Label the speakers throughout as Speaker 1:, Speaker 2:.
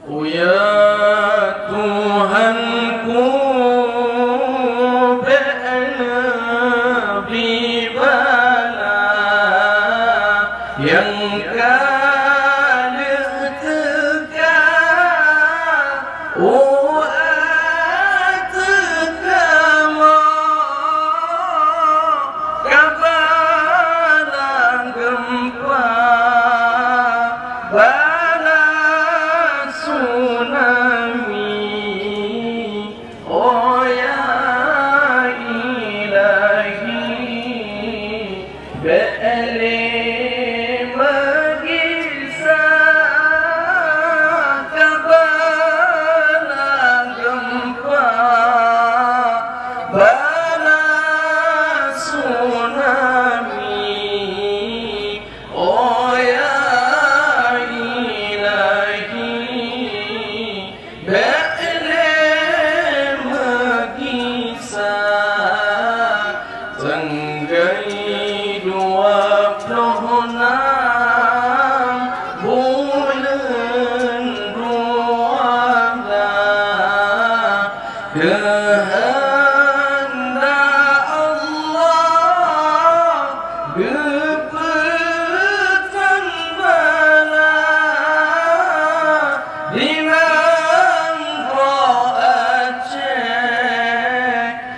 Speaker 1: Oh ya Tuhanku, beri bala yang kada tegak, oh atekama kabalang gempa bala tsunami. Oh ya ilahi, be'li magisa kabalang gempa bala tsunami. Oh ya ilahi, be'li magisa tenggai 26 bulan 12 kehendak Allah gepetan bala di Mangkok Aceh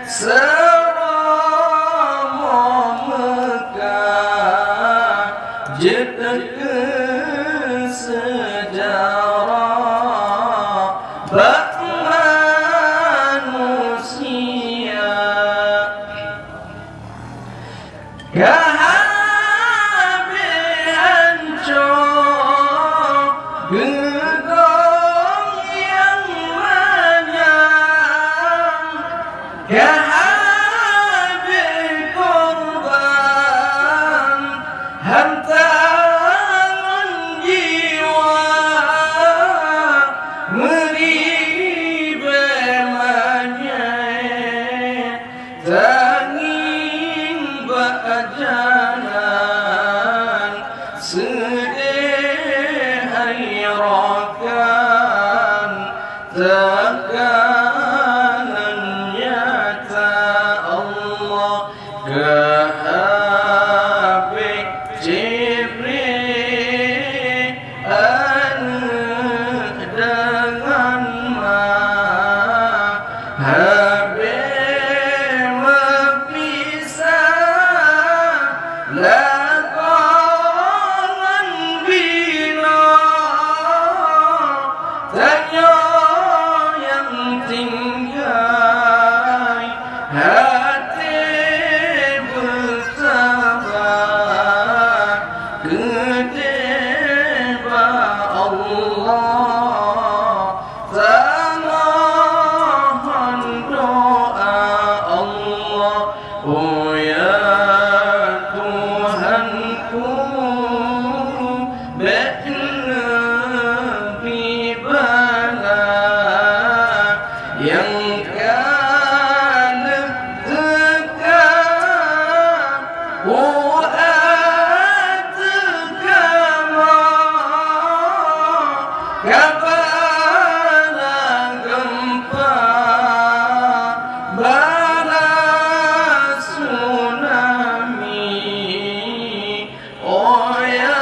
Speaker 1: Serama Mekah jeda sejarah bak manusia. Kehabisan hancur gedung yang menyang, kehabis korban hantaran jiwa meribe manyai tanging bajalan sedih hayrakan tekanan nyata Allah kehabis Jibril anak dengan habis berpisah lakongan bila tanya yang tinggal hati bersabar kedeba Allah tanahan doa Allah. Oh ya Tuhanku, beri bala yang kada tegak, oh atekama kabalang gempa bala tsunami. Oh ya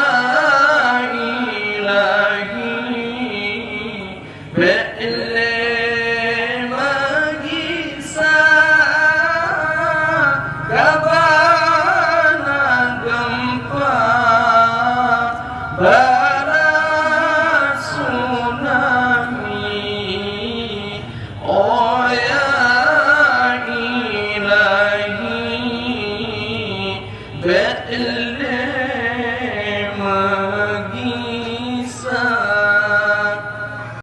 Speaker 1: ilahi, be'li magisa kabalang gempa bala tsunami. Oh ya ilahi, be'li